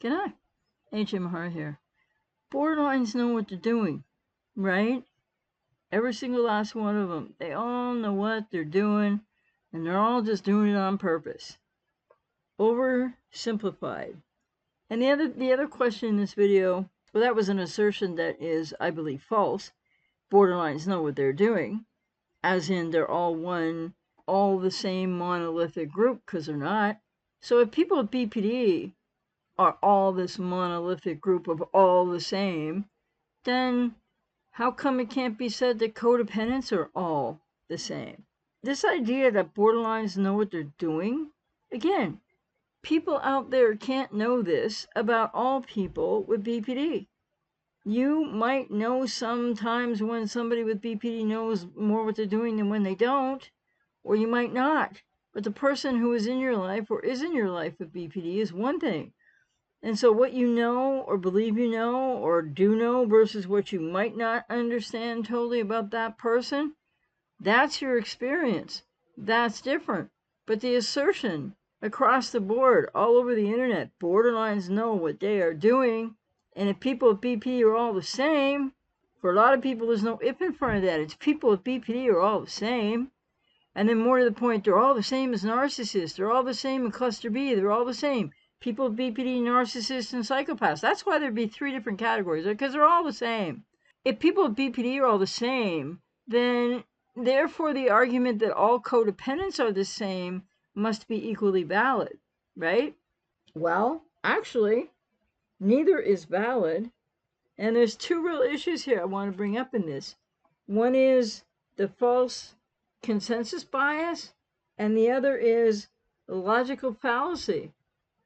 G'day, H.A. Mahara here. Borderlines know what they're doing, right? Every single last one of them. They all know what they're doing, and they're all just doing it on purpose. Oversimplified. And the other question in this video, well, that was an assertion that is, I believe, false. Borderlines know what they're doing, as in they're all one, all the same monolithic group, because they're not. So if people with BPD are all this monolithic group of all the same, then how come it can't be said that codependents are all the same? This idea that borderlines know what they're doing, again, people out there can't know this about all people with BPD. You might know sometimes when somebody with BPD knows more what they're doing than when they don't, or you might not. But the person who is in your life or is in your life with BPD is one thing. And so what you know or believe you know or do know versus what you might not understand totally about that person, that's your experience. That's different. But the assertion across the board, all over the internet, borderlines know what they are doing. And if people with BPD are all the same, for a lot of people, there's no if in front of that. It's people with BPD are all the same. And then more to the point, they're all the same as narcissists. They're all the same in cluster B. They're all the same. People with BPD, narcissists, and psychopaths. That's why there'd be 3 different categories, because they're all the same. If people with BPD are all the same, then therefore the argument that all codependents are the same must be equally valid, right? Well, actually, neither is valid. And there's 2 real issues here I want to bring up in this. One is the false consensus bias, and the other is the logical fallacy,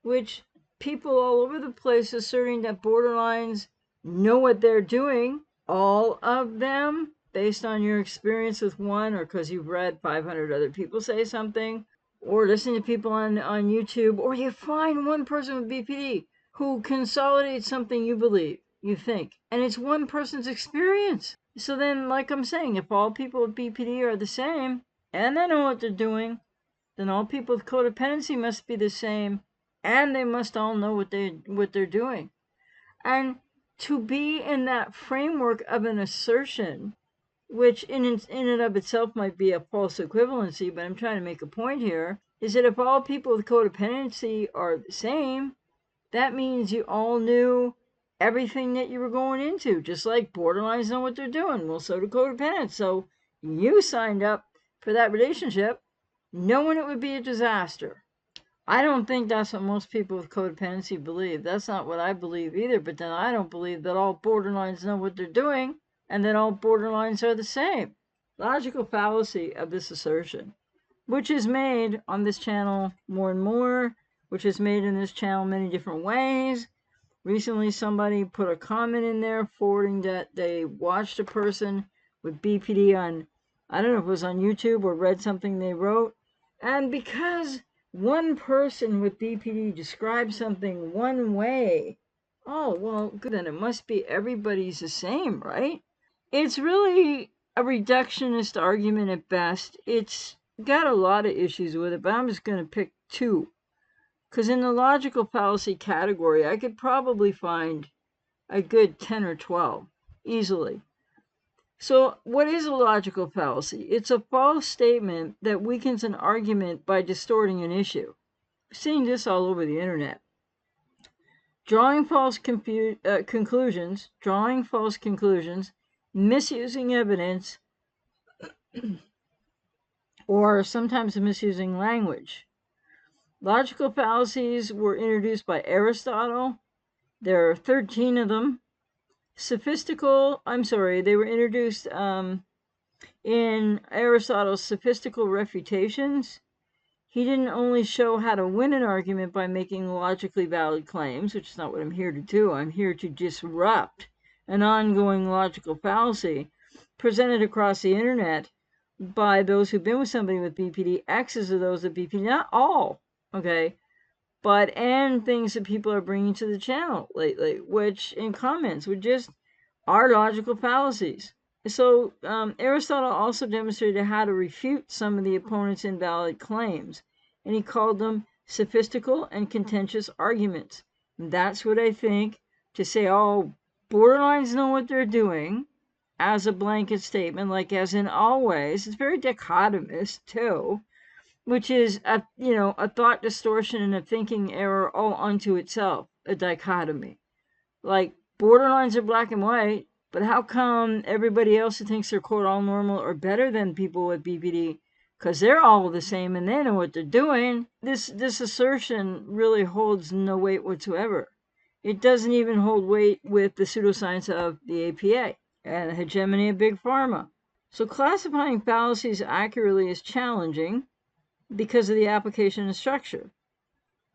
which people all over the place asserting that borderlines know what they're doing, all of them, based on your experience with one, or because you've read 500 other people say something, or listening to people on YouTube, or you find one person with BPD who consolidates something you believe, you think, and it's one person's experience. So then, like I'm saying, if all people with BPD are the same, and they know what they're doing, then all people with codependency must be the same, and they must all know what they're doing. And to be in that framework of an assertion, which in and of itself might be a false equivalency, but I'm trying to make a point here, is that if all people with codependency are the same, that means you all knew everything that you were going into, just like borderlines know what they're doing. Well, so do codependents. So you signed up for that relationship knowing it would be a disaster. I don't think that's what most people with codependency believe. That's not what I believe either, but then I don't believe that all borderlines know what they're doing and that all borderlines are the same. Logical fallacy of this assertion, which is made on this channel more and more, which is made in this channel many different ways. Recently, somebody put a comment in there forwarding that they watched a person with BPD on, I don't know if it was on YouTube or read something they wrote. And because one person with BPD describes something one way, oh, well, good, then it must be everybody's the same, right? It's really a reductionist argument at best. It's got a lot of issues with it, but I'm just going to pick 2. Because in the logical fallacy category, I could probably find a good 10 or 12, easily. So what is a logical fallacy? It's a false statement that weakens an argument by distorting an issue. We're seeing this all over the internet. Drawing false conclusions, misusing evidence, or sometimes misusing language. Logical fallacies were introduced by Aristotle. There are 13 of them. They were introduced in Aristotle's Sophistical Refutations. He didn't only show how to win an argument by making logically valid claims, which is not what I'm here to do. I'm here to disrupt an ongoing logical fallacy presented across the internet by those who've been with somebody with BPD, exes of those with BPD, not all, okay? And things that people are bringing to the channel lately, which in comments would just are logical fallacies. So Aristotle also demonstrated how to refute some of the opponent's invalid claims, and he called them sophistical and contentious arguments. That's what I think. To say, oh, borderlines know what they're doing as a blanket statement, like as in always, it's very dichotomous too, which is a thought distortion and a thinking error all unto itself, a dichotomy. Like borderlines are black and white, but how come everybody else who thinks they're quote all normal or better than people with BPD, because they're all the same and they know what they're doing? This assertion really holds no weight whatsoever. It doesn't even hold weight with the pseudoscience of the APA and the hegemony of big pharma. So classifying fallacies accurately is challenging because of the application and structure.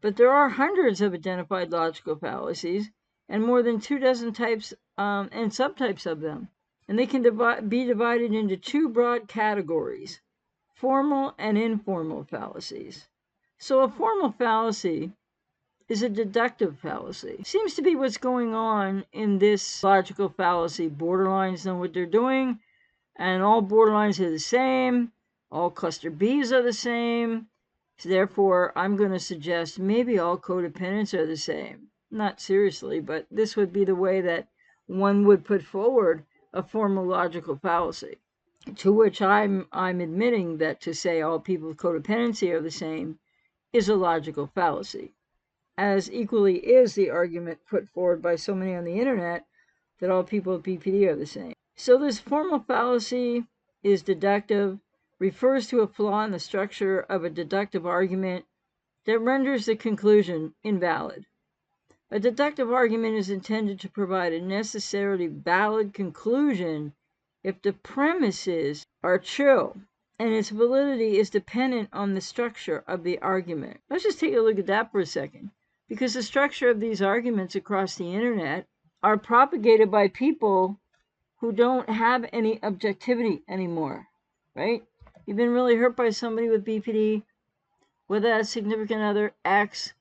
But there are hundreds of identified logical fallacies and more than 24 types and subtypes of them. And they can be divided into two broad categories, formal and informal fallacies. So a formal fallacy is a deductive fallacy. Seems to be what's going on in this logical fallacy. Borderlines know what they're doing, and all borderlines are the same. All cluster Bs are the same. So therefore, I'm going to suggest maybe all codependents are the same. Not seriously, but this would be the way that one would put forward a formal logical fallacy. To which I'm admitting that to say all people with codependency are the same is a logical fallacy, as equally is the argument put forward by so many on the internet that all people with BPD are the same. So this formal fallacy is deductive, refers to a flaw in the structure of a deductive argument that renders the conclusion invalid. A deductive argument is intended to provide a necessarily valid conclusion if the premises are true, and its validity is dependent on the structure of the argument. Let's just take a look at that for a second, because the structure of these arguments across the internet are propagated by people who don't have any objectivity anymore, right? You've been really hurt by somebody with BPD, whether that's a significant other, ex,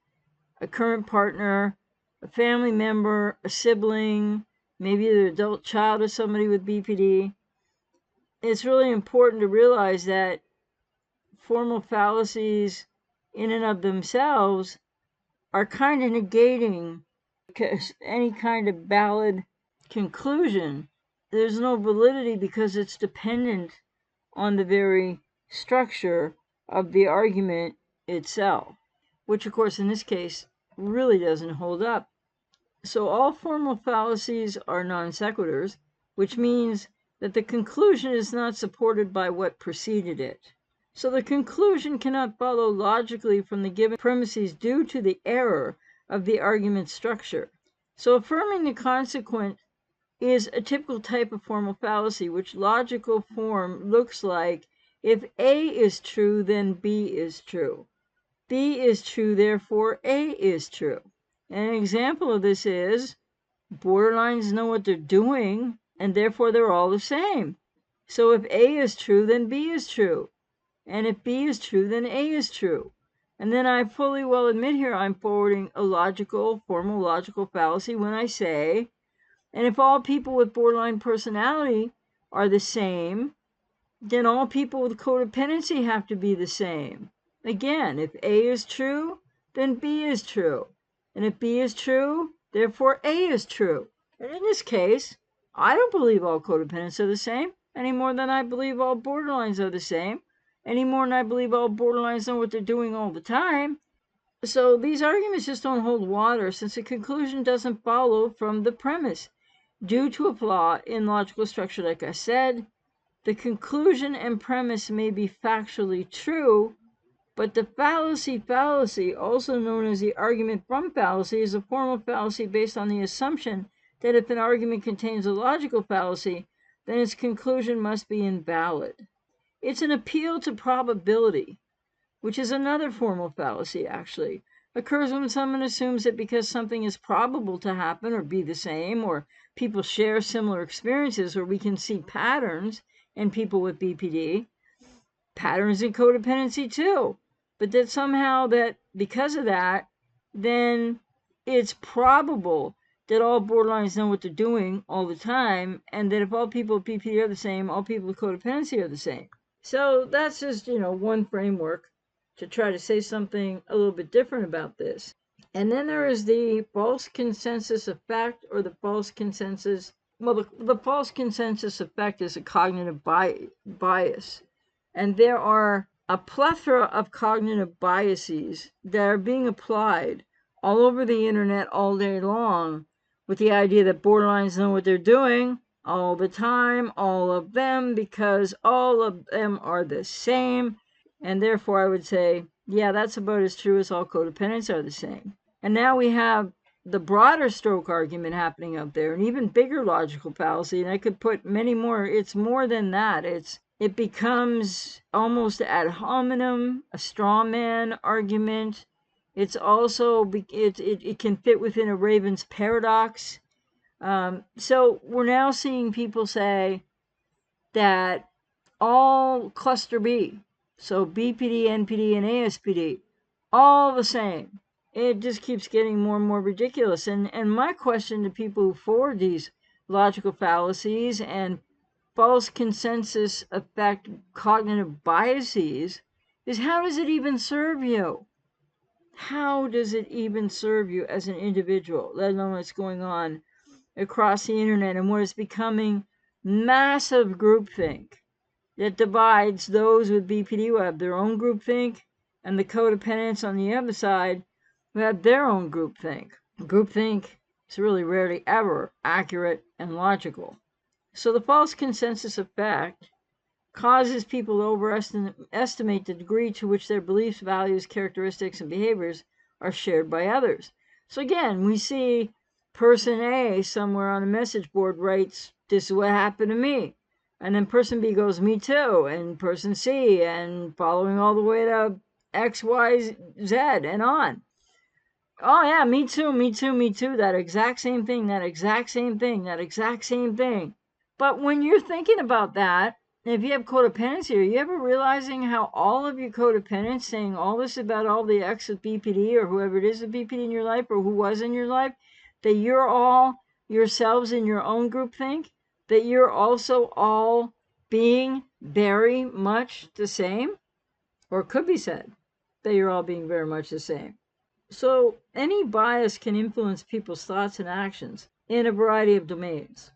a current partner, a family member, a sibling, maybe an adult child of somebody with BPD. It's really important to realize that formal fallacies in and of themselves are kind of negating any kind of valid conclusion. There's no validity because it's dependent on the very structure of the argument itself, which of course in this case really doesn't hold up. So all formal fallacies are non sequiturs, which means that the conclusion is not supported by what preceded it. So the conclusion cannot follow logically from the given premises due to the error of the argument structure. So affirming the consequent is a typical type of formal fallacy, which logical form looks like if A is true, then B is true. B is true, therefore A is true. And an example of this is borderlines know what they're doing, and therefore they're all the same. So if A is true, then B is true. And if B is true, then A is true. And then I fully well admit here I'm forwarding a logical, formal logical fallacy when I say, and if all people with borderline personality are the same, then all people with codependency have to be the same. Again, if A is true, then B is true. And if B is true, therefore A is true. And in this case, I don't believe all codependents are the same, any more than I believe all borderlines are the same, any more than I believe all borderlines know what they're doing all the time. So these arguments just don't hold water, since the conclusion doesn't follow from the premise. Due to a flaw in logical structure, like I said, the conclusion and premise may be factually true, but the fallacy, also known as the argument from fallacy, is a formal fallacy based on the assumption that if an argument contains a logical fallacy, then its conclusion must be invalid. It's an appeal to probability, which is another formal fallacy, actually. Occurs when someone assumes that because something is probable to happen or be the same, or people share similar experiences, or we can see patterns in people with BPD, patterns in codependency too, but that somehow that because of that, then it's probable that all borderlines know what they're doing all the time, and that if all people with BPD are the same, all people with codependency are the same. So that's just, one framework to try to say something a little bit different about this. And then there is the false consensus effect, or the false consensus. Well, the false consensus effect is a cognitive bias. And there are a plethora of cognitive biases that are being applied all over the internet all day long, with the idea that borderlines know what they're doing all the time, all of them, because all of them are the same. And therefore, I would say, yeah, that's about as true as all codependents are the same. And now we have the broader stroke argument happening out there, an even bigger logical fallacy. And I could put many more. It's more than that. It becomes almost ad hominem, a straw man argument. It's also it can fit within a Raven's paradox. So we're now seeing people say that all cluster B, so BPD, NPD, and ASPD, all the same. It just keeps getting more and more ridiculous. And my question to people who forward these logical fallacies and false consensus effect cognitive biases is, how does it even serve you? How does it even serve you as an individual, let alone what's going on across the internet and what is becoming massive groupthink that divides those with BPD who have their own groupthink and the codependents on the other side who have their own groupthink. Groupthink is really rarely ever accurate and logical. So the false consensus effect causes people to overestimate the degree to which their beliefs, values, characteristics, and behaviors are shared by others. So again, we see person A somewhere on a message board writes, "This is what happened to me." And then person B goes, "Me too." And person C, and following all the way to X, Y, Z, and on. "Oh yeah, me too, me too, me too. That exact same thing, that exact same thing, that exact same thing." But when you're thinking about that, if you have codependency, are you ever realizing how all of your codependents saying all this about all the ex with BPD or whoever it is with BPD in your life or who was in your life, that you're all yourselves in your own group think, that you're also all being very much the same? Or it could be said that you're all being very much the same. So any bias can influence people's thoughts and actions in a variety of domains.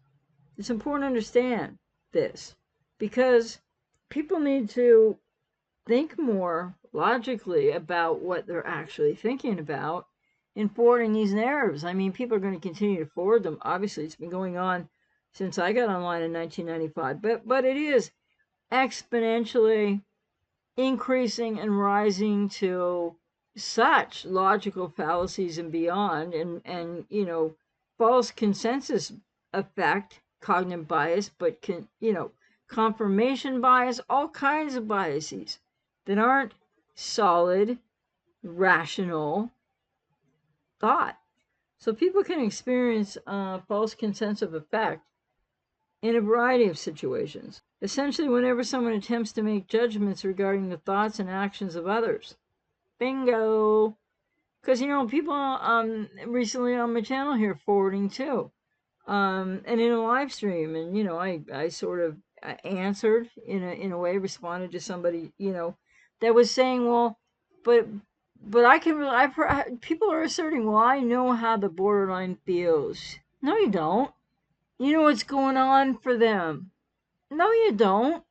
It's important to understand this because people need to think more logically about what they're actually thinking about in forwarding these narratives. I mean, people are going to continue to forward them. Obviously, it's been going on since I got online in 1995, but it is exponentially increasing and rising to such logical fallacies and beyond, and false consensus effect, cognitive bias, but confirmation bias, all kinds of biases that aren't solid, rational thought. So people can experience false consensus effect in a variety of situations. Essentially, whenever someone attempts to make judgments regarding the thoughts and actions of others. Bingo! Because, people recently on my channel here forwarding too. And in a live stream, and, I sort of answered in a way, responded to somebody, that was saying, well, but I can really, people are asserting, well, I know how the borderline feels. No, you don't. You know what's going on for them. No, you don't.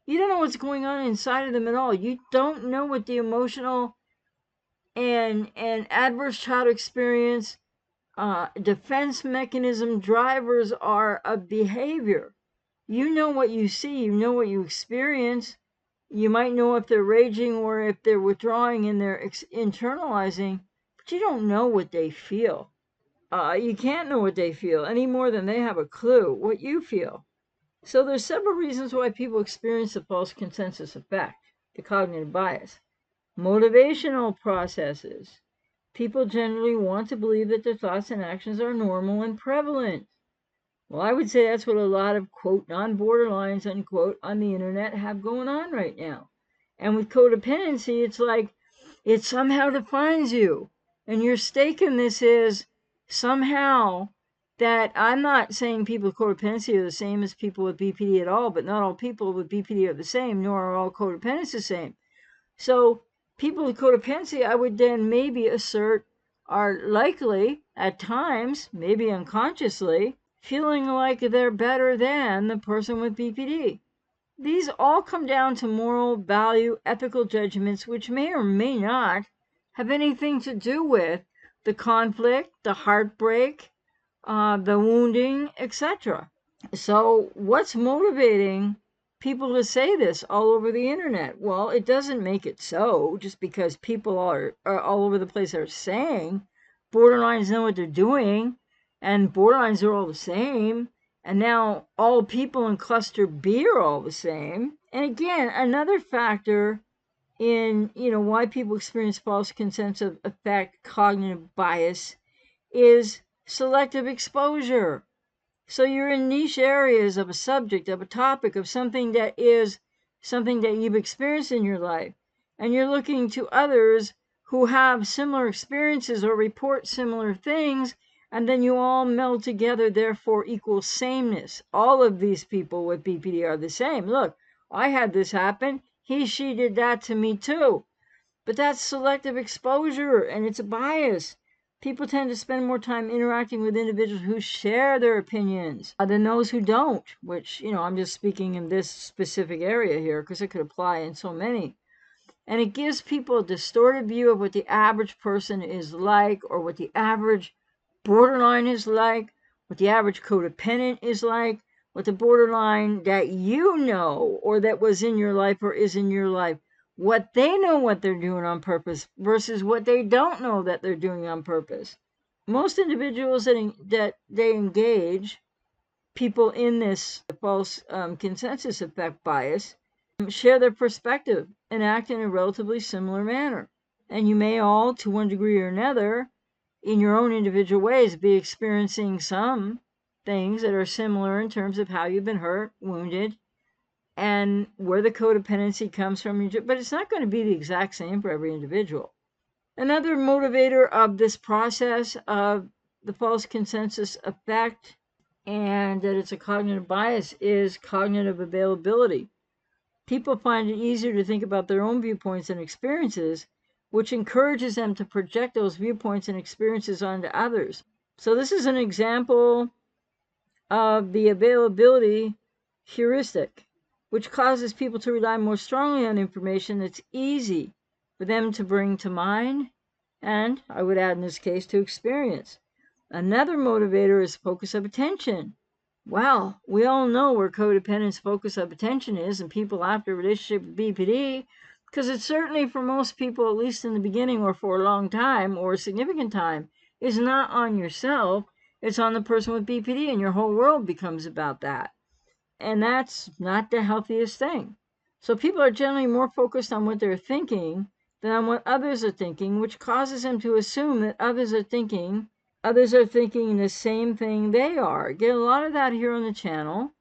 You don't know what's going on inside of them at all. You don't know what the emotional and adverse child experience defense mechanism drivers are of behavior. You know what you see. You know what you experience. You might know if they're raging or if they're withdrawing and they're internalizing, but you don't know what they feel. You can't know what they feel any more than they have a clue what you feel. So there's several reasons why people experience the false consensus effect, the cognitive bias. Motivational processes. People generally want to believe that their thoughts and actions are normal and prevalent. Well, I would say that's what a lot of, quote, non-borderlines, unquote, on the internet have going on right now. And with codependency, it's like it somehow defines you. And your stake in this is somehow that I'm not saying people with codependency are the same as people with BPD at all, but not all people with BPD are the same, nor are all codependents the same. So people with codependency, I would then maybe assert, are likely, at times, maybe unconsciously, feeling like they're better than the person with BPD. These all come down to moral, value, ethical judgments, which may or may not have anything to do with the conflict, the heartbreak, the wounding, etc. So, what's motivating people to say this all over the internet? Well, it doesn't make it so just because people are all over the place are saying borderlines know what they're doing and borderlines are all the same. And now all people in cluster B are all the same. And again, another factor in why people experience false consensus affect cognitive bias is selective exposure. So you're in niche areas of a subject, of a topic, of something that you've experienced in your life, and you're looking to others who have similar experiences or report similar things, and then you all meld together, therefore equal sameness. All of these people with BPD are the same. Look, I had this happen. He, she did that to me too. But that's selective exposure, and it's a bias. People tend to spend more time interacting with individuals who share their opinions than those who don't, which, I'm just speaking in this specific area here because it could apply in so many. And it gives people a distorted view of what the average person is like, or what the average borderline is like, what the average codependent is like, what the borderline that or that was in your life or is in your life, what they know what they're doing on purpose versus what they don't know that they're doing on purpose. Most individuals that they engage, people in this false consensus effect bias, share their perspective and act in a relatively similar manner. And you may all, to one degree or another, in your own individual ways, be experiencing some things that are similar in terms of how you've been hurt, wounded, and where the codependency comes from. But it's not going to be the exact same for every individual. Another motivator of this process of the false consensus effect, and that it's a cognitive bias, is cognitive availability. People find it easier to think about their own viewpoints and experiences, which encourages them to project those viewpoints and experiences onto others. So this is an example of the availability heuristic, which causes people to rely more strongly on information that's easy for them to bring to mind, and I would add in this case, to experience. Another motivator is focus of attention. Well, we all know where codependence focus of attention is in people after a relationship with BPD, because it's certainly for most people, at least in the beginning or for a long time or a significant time, is not on yourself, it's on the person with BPD, and your whole world becomes about that. And that's not the healthiest thing. So people are generally more focused on what they're thinking than on what others are thinking, which causes them to assume that others are thinking the same thing they are. Get a lot of that here on the channel.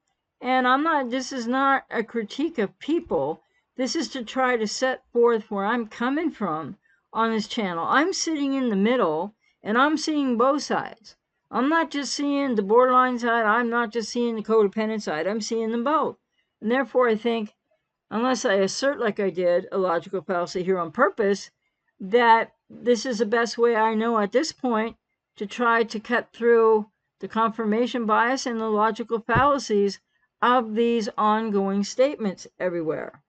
And this is not a critique of people. This is to try to set forth where I'm coming from on this channel. I'm sitting in the middle and I'm seeing both sides. I'm not just seeing the borderline side. I'm not just seeing the codependent side. I'm seeing them both. And therefore, I think, unless I assert, like I did, a logical fallacy here on purpose, that this is the best way I know at this point to try to cut through the confirmation bias and the logical fallacies of these ongoing statements everywhere.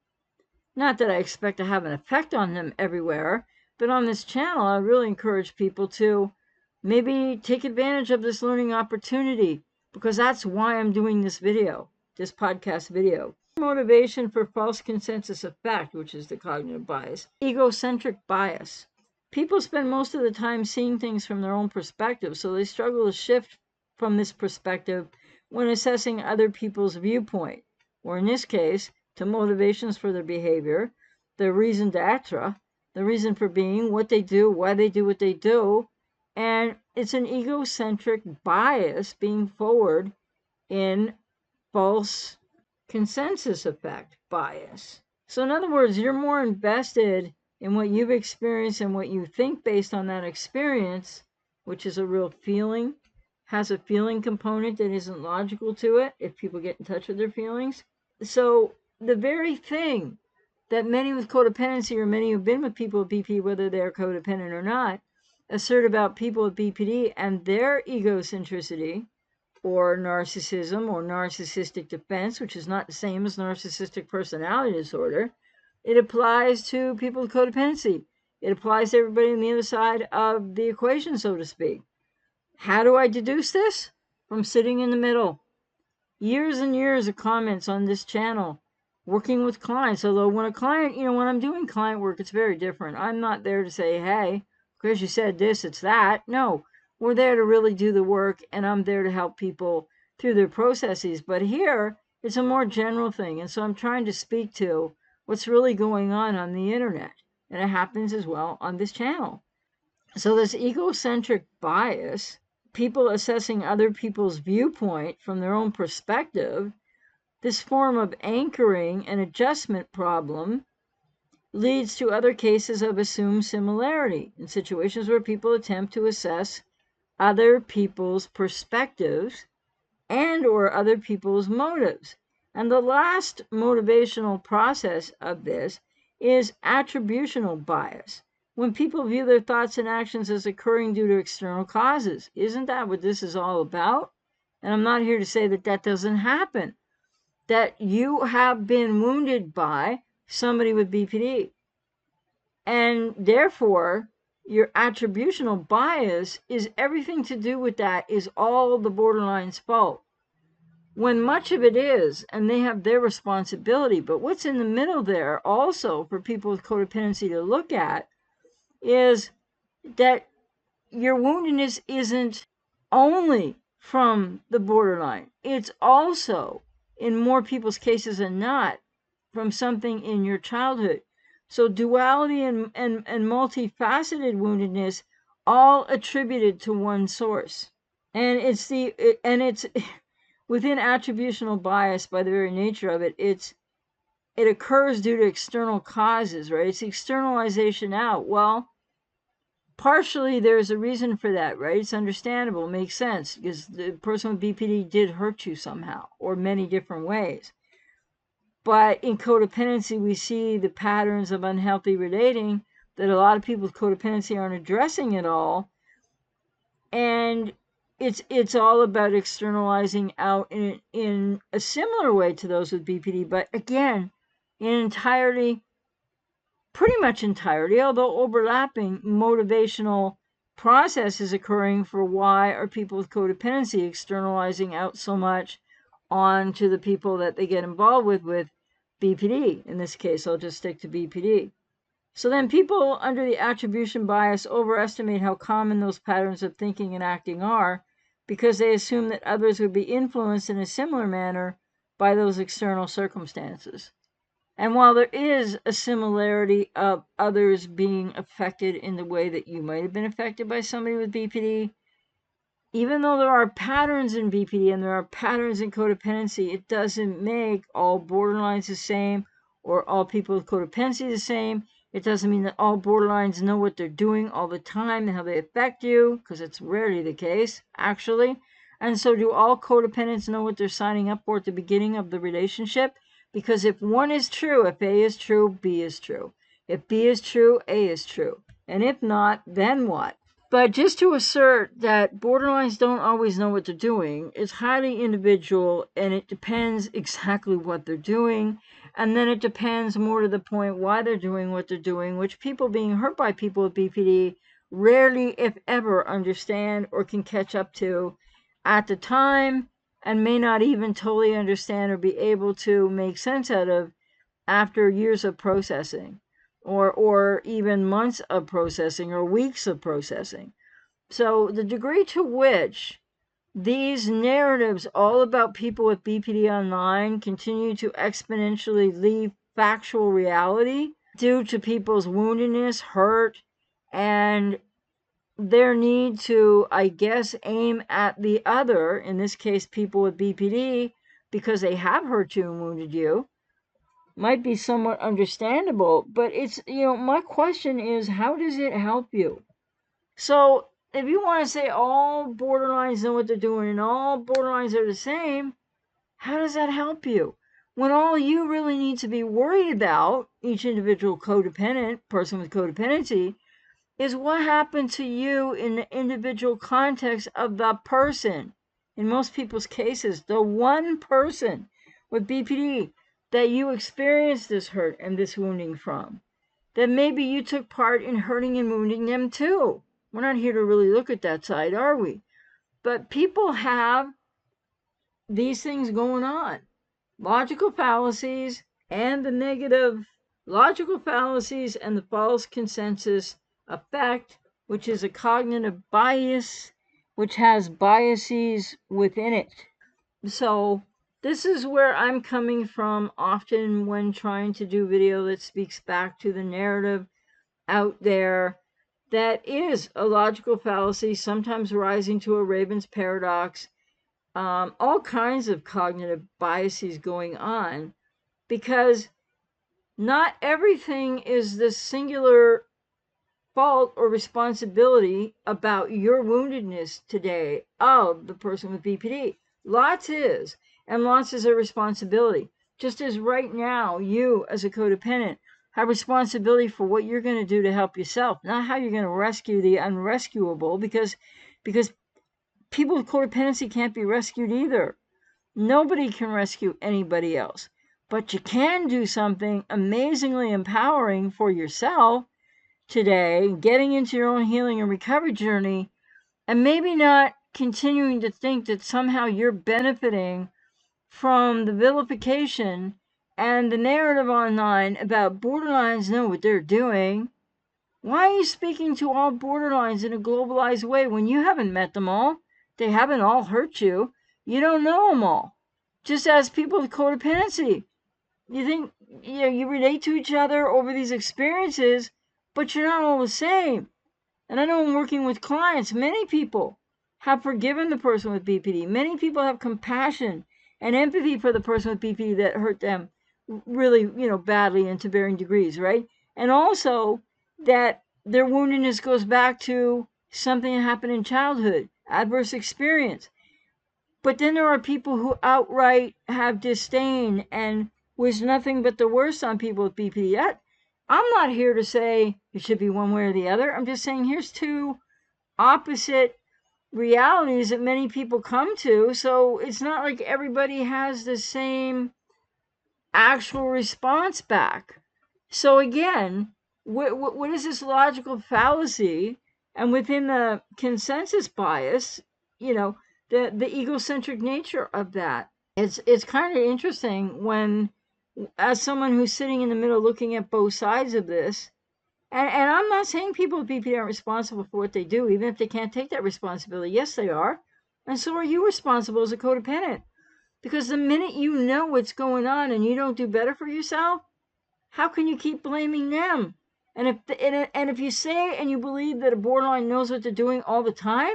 Not that I expect to have an effect on them everywhere, but on this channel, I really encourage people to maybe take advantage of this learning opportunity, because that's why I'm doing this podcast video. Motivation for false consensus effect, which is the cognitive bias. Egocentric bias. People spend most of the time seeing things from their own perspective, so they struggle to shift from this perspective when assessing other people's viewpoint, or in this case, to motivations for their behavior, their raison d'etre, the reason for being, what they do, why they do what they do, and it's an egocentric bias being forward in false consensus effect bias. So in other words, you're more invested in what you've experienced and what you think based on that experience, which is a real feeling, has a feeling component that isn't logical to it if people get in touch with their feelings. So the very thing that many with codependency, or many who've been with people with BP, whether they're codependent or not, assert about people with BPD and their egocentricity or narcissism or narcissistic defense, which is not the same as narcissistic personality disorder, it applies to people with codependency. It applies to everybody on the other side of the equation, so to speak. How do I deduce this? From sitting in the middle. Years and years of comments on this channel, working with clients. Although when a client, when I'm doing client work, it's very different. I'm not there to say, hey, because you said this, it's that. No, we're there to really do the work, and I'm there to help people through their processes. But here, it's a more general thing. And so I'm trying to speak to what's really going on the internet. And it happens as well on this channel. So this egocentric bias, people assessing other people's viewpoint from their own perspective, this form of anchoring and adjustment problem leads to other cases of assumed similarity in situations where people attempt to assess other people's perspectives and or other people's motives. And the last motivational process of this is attributional bias, when people view their thoughts and actions as occurring due to external causes. Isn't that what this is all about? And I'm not here to say that that doesn't happen, that you have been wounded by somebody with BPD. And therefore, your attributional bias is everything to do with that, is all the borderline's fault. When much of it is, and they have their responsibility, but what's in the middle there also for people with codependency to look at is that your woundedness isn't only from the borderline. It's also, in more people's cases than not, from something in your childhood. So duality and multifaceted woundedness all attributed to one source. And it's within attributional bias, by the very nature of it, it occurs due to external causes, right? It's externalization out. Well, partially there's a reason for that, right? It's understandable, makes sense, because the person with BPD did hurt you somehow, or many different ways. But in codependency, we see the patterns of unhealthy relating that a lot of people with codependency aren't addressing at all. And it's all about externalizing out in a similar way to those with BPD, but again, pretty much entirely, although overlapping, motivational process is occurring for why are people with codependency externalizing out so much onto the people that they get involved with BPD. In this case, I'll just stick to BPD. So then people under the attribution bias overestimate how common those patterns of thinking and acting are, because they assume that others would be influenced in a similar manner by those external circumstances. And while there is a similarity of others being affected in the way that you might have been affected by somebody with BPD, even though there are patterns in BPD and there are patterns in codependency, it doesn't make all borderlines the same or all people with codependency the same. It doesn't mean that all borderlines know what they're doing all the time and how they affect you, because it's rarely the case, actually. And so do all codependents know what they're signing up for at the beginning of the relationship? Because if one is true, if A is true, B is true. If B is true, A is true. And if not, then what? But just to assert that borderlines don't always know what they're doing is highly individual, and it depends exactly what they're doing. And then it depends more to the point why they're doing what they're doing, which people being hurt by people with BPD rarely, if ever, understand or can catch up to at the time, and may not even totally understand or be able to make sense out of after years of processing, or even months of processing or weeks of processing. So the degree to which these narratives all about people with BPD online continue to exponentially leave factual reality due to people's woundedness, hurt, and their need to, I guess, aim at the other, in this case, people with BPD, because they have hurt you and wounded you, might be somewhat understandable. But it's, my question is, how does it help you? So if you want to say all borderlines know what they're doing and all borderlines are the same, how does that help you? When all you really need to be worried about, each individual codependent, person with codependency, is what happened to you in the individual context of the person. In most people's cases, the one person with BPD that you experienced this hurt and this wounding from, that maybe you took part in hurting and wounding them too. We're not here to really look at that side, are we? But people have these things going on. Logical fallacies and the negative logical fallacies and the false consensus effect, which is a cognitive bias, which has biases within it. So this is where I'm coming from often when trying to do video that speaks back to the narrative out there that is a logical fallacy, sometimes rising to a Raven's paradox, all kinds of cognitive biases going on, because not everything is the singular fault or responsibility about your woundedness today of the person with BPD. Lots is, and lots is a responsibility. Just as right now, you as a codependent have responsibility for what you're going to do to help yourself, not how you're going to rescue the unrescuable, because people with codependency can't be rescued either. Nobody can rescue anybody else. But you can do something amazingly empowering for yourself today, getting into your own healing and recovery journey, and maybe not continuing to think that somehow you're benefiting from the vilification and the narrative online about borderlines know what they're doing. Why are you speaking to all borderlines in a globalized way when you haven't met them all? They haven't all hurt you. You don't know them all. Just as people with codependency, you think you relate to each other over these experiences, but you're not all the same. And I know I'm working with clients, many people have forgiven the person with BPD. Many people have compassion and empathy for the person with BPD that hurt them really, badly and to varying degrees, right? And also that their woundedness goes back to something that happened in childhood, adverse experience. But then there are people who outright have disdain and wish nothing but the worst on people with BPD. I'm not here to say it should be one way or the other. I'm just saying here's two opposite realities that many people come to. So it's not like everybody has the same actual response back. So again, what is this logical fallacy? And within the consensus bias, the egocentric nature of that. It's kind of interesting when, as someone who's sitting in the middle looking at both sides of this, and I'm not saying people with BPD aren't responsible for what they do, even if they can't take that responsibility. Yes, they are. And so are you responsible as a codependent. Because the minute you know what's going on and you don't do better for yourself, how can you keep blaming them? And if you say and you believe that a borderline knows what they're doing all the time,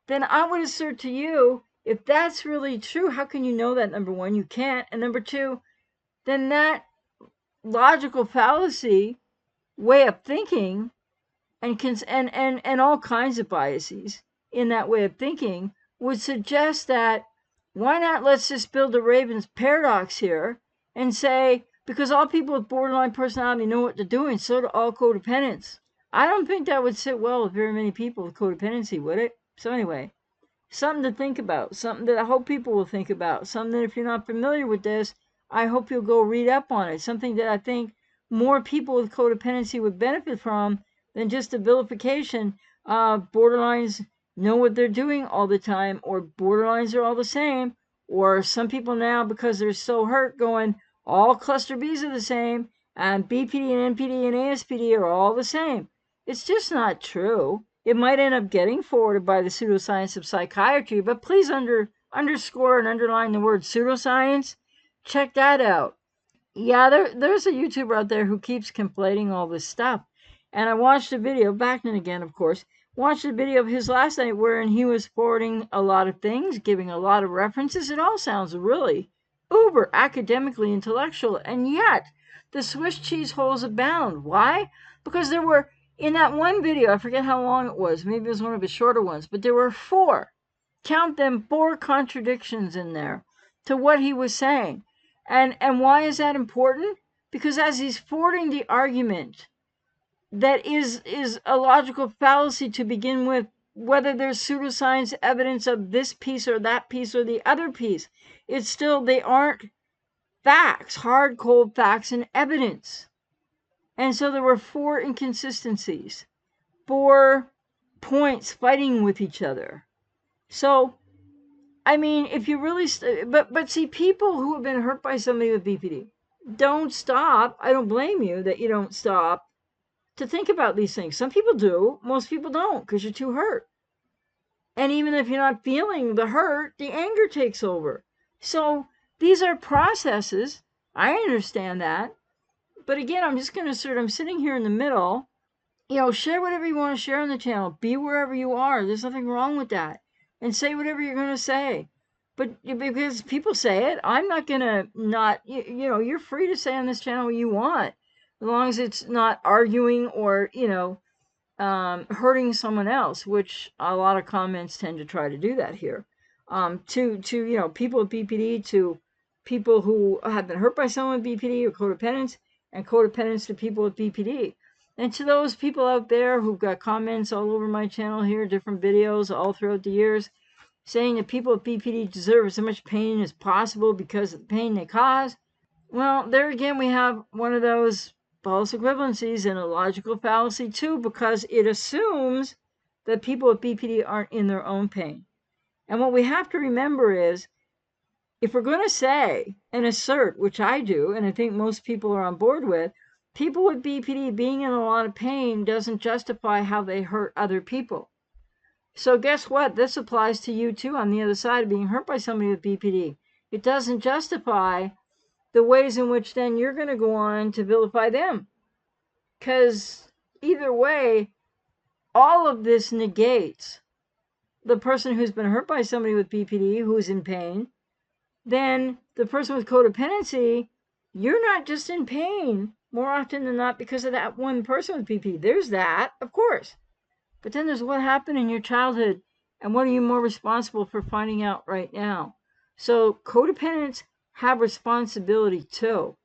then I would assert to you, if that's really true, how can you know that? Number one, you can't. And number two, then that logical fallacy way of thinking and all kinds of biases in that way of thinking would suggest that why not let's just build a Raven's paradox here and say, because all people with borderline personality know what they're doing, so do all codependents. I don't think that would sit well with very many people with codependency, would it? So anyway, something to think about, something that I hope people will think about, something that if you're not familiar with this, I hope you'll go read up on it, something that I think more people with codependency would benefit from than just the vilification of borderlines know what they're doing all the time, or borderlines are all the same, or some people now, because they're so hurt, going, all cluster Bs are the same, and BPD and NPD and ASPD are all the same. It's just not true. It might end up getting forwarded by the pseudoscience of psychiatry, but please underscore and underline the word pseudoscience. Check that out. Yeah, there's a YouTuber out there who keeps conflating all this stuff. And I watched a video, back then again, of course, watched a video of his last night wherein he was forwarding a lot of things, giving a lot of references. It all sounds really uber academically intellectual, and yet the Swiss cheese holes abound. Why? Because there were, in that one video, I forget how long it was, maybe it was one of his shorter ones, but there were four contradictions in there to what he was saying. And why is that important? Because as he's forwarding the argument that is a logical fallacy to begin with, whether there's pseudoscience evidence of this piece or that piece or the other piece. It's still, they aren't facts, hard, cold facts and evidence. And so there were 4 inconsistencies, 4 points fighting with each other. So, I mean, if you really, but see, people who have been hurt by somebody with BPD don't stop. I don't blame you that you don't stop to think about these things. Some people do, most people don't, because you're too hurt. And even if you're not feeling the hurt, the anger takes over. So these are processes. I understand that. But again, I'm just going to assert I'm sitting here in the middle. Share whatever you want to share on the channel. Be wherever you are. There's nothing wrong with that. And say whatever you're going to say. But because people say it, I'm not going to not, you're free to say on this channel what you want. As long as it's not arguing or, hurting someone else, which a lot of comments tend to try to do that here. To people with BPD, to people who have been hurt by someone with BPD or codependents, and codependents to people with BPD. And to those people out there who've got comments all over my channel here, different videos all throughout the years, saying that people with BPD deserve as much pain as possible because of the pain they cause. Well, there again, we have one of those false equivalencies and a logical fallacy too, because it assumes that people with BPD aren't in their own pain. And what we have to remember is, if we're going to say and assert, which I do, and I think most people are on board with, people with BPD being in a lot of pain doesn't justify how they hurt other people. So guess what? This applies to you too on the other side of being hurt by somebody with BPD. It doesn't justify the ways in which then you're going to go on to vilify them. Because either way, all of this negates the person who's been hurt by somebody with BPD who's in pain. Then the person with codependency, you're not just in pain more often than not because of that one person with BPD. There's that, of course. But then there's what happened in your childhood and what are you more responsible for finding out right now. So codependents have responsibility too,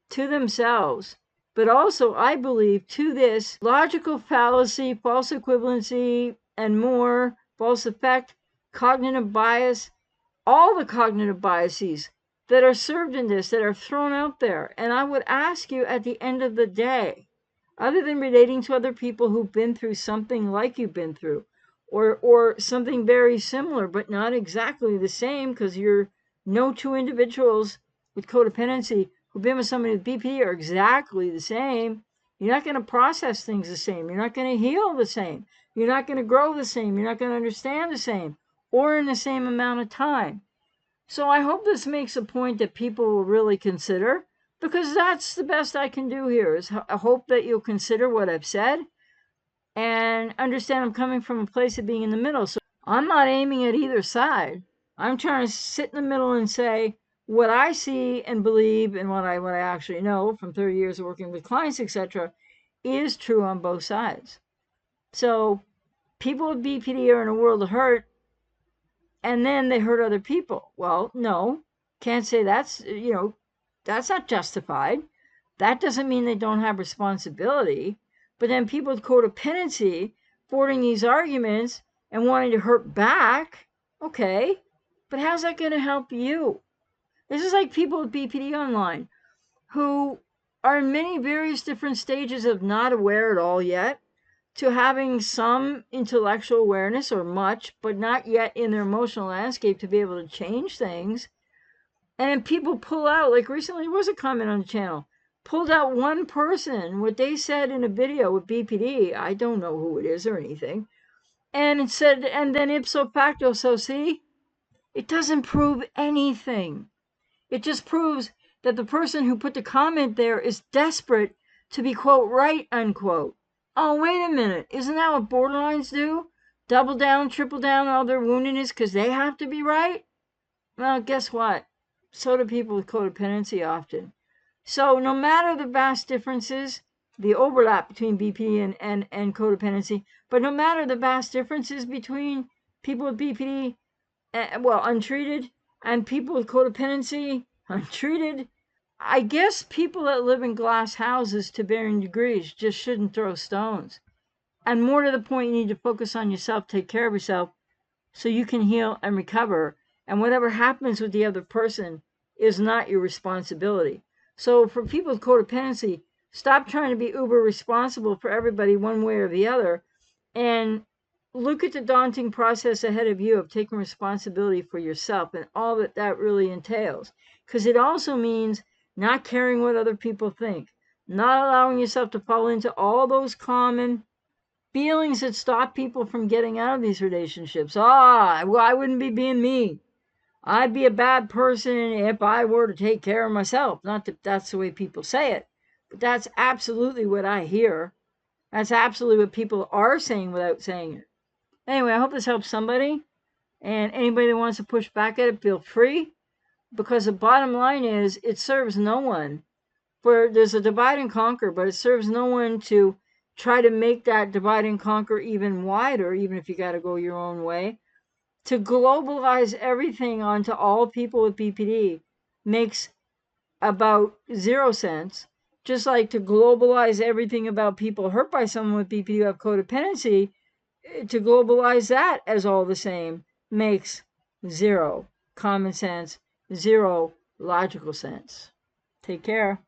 to themselves, but also, I believe, to this logical fallacy, false equivalency, and more, false effect, cognitive bias, all the cognitive biases that are served in this, that are thrown out there. And I would ask you at the end of the day, other than relating to other people who've been through something like you've been through, or something very similar, but not exactly the same, because you're no 2 individuals with codependency who've been with somebody with BPD are exactly the same. You're not going to process things the same. You're not going to heal the same. You're not going to grow the same. You're not going to understand the same or in the same amount of time. So I hope this makes a point that people will really consider, because that's the best I can do here, is I hope that you'll consider what I've said and understand I'm coming from a place of being in the middle. So I'm not aiming at either side. I'm trying to sit in the middle and say what I see and believe and what I actually know from 30 years of working with clients, etc., is true on both sides. So people with BPD are in a world of hurt, and then they hurt other people. Well, no, can't say that's, that's not justified. That doesn't mean they don't have responsibility. But then people with codependency forwarding these arguments and wanting to hurt back, okay, but how's that going to help you? This is like people with BPD online who are in many various different stages of not aware at all yet, to having some intellectual awareness or much, but not yet in their emotional landscape to be able to change things. And people pull out, like recently there was a comment on the channel, pulled out one person, what they said in a video with BPD, I don't know who it is or anything, and it said, and then ipso facto, so see, it doesn't prove anything. It just proves that the person who put the comment there is desperate to be, quote, right, unquote. Oh, wait a minute. Isn't that what borderlines do? Double down, triple down all their woundedness because they have to be right? Well, guess what? So do people with codependency often. So no matter the vast differences, the overlap between BPD and codependency, but no matter the vast differences between people with BPD, untreated, and people with codependency, untreated, I guess people that live in glass houses to varying degrees just shouldn't throw stones. And more to the point, you need to focus on yourself, take care of yourself, so you can heal and recover. And whatever happens with the other person is not your responsibility. So for people with codependency, stop trying to be uber responsible for everybody one way or the other, and look at the daunting process ahead of you of taking responsibility for yourself and all that that really entails. Because it also means not caring what other people think, not allowing yourself to fall into all those common feelings that stop people from getting out of these relationships. Well, I wouldn't be being me. I'd be a bad person if I were to take care of myself. Not that that's the way people say it, but that's absolutely what I hear. That's absolutely what people are saying without saying it. Anyway, I hope this helps somebody. And anybody that wants to push back at it, feel free. Because the bottom line is, it serves no one. For there's a divide and conquer, but it serves no one to try to make that divide and conquer even wider, even if you got to go your own way. To globalize everything onto all people with BPD makes about 0 sense. Just like to globalize everything about people hurt by someone with BPD who have codependency, to globalize that as all the same makes 0 common sense, 0 logical sense. Take care.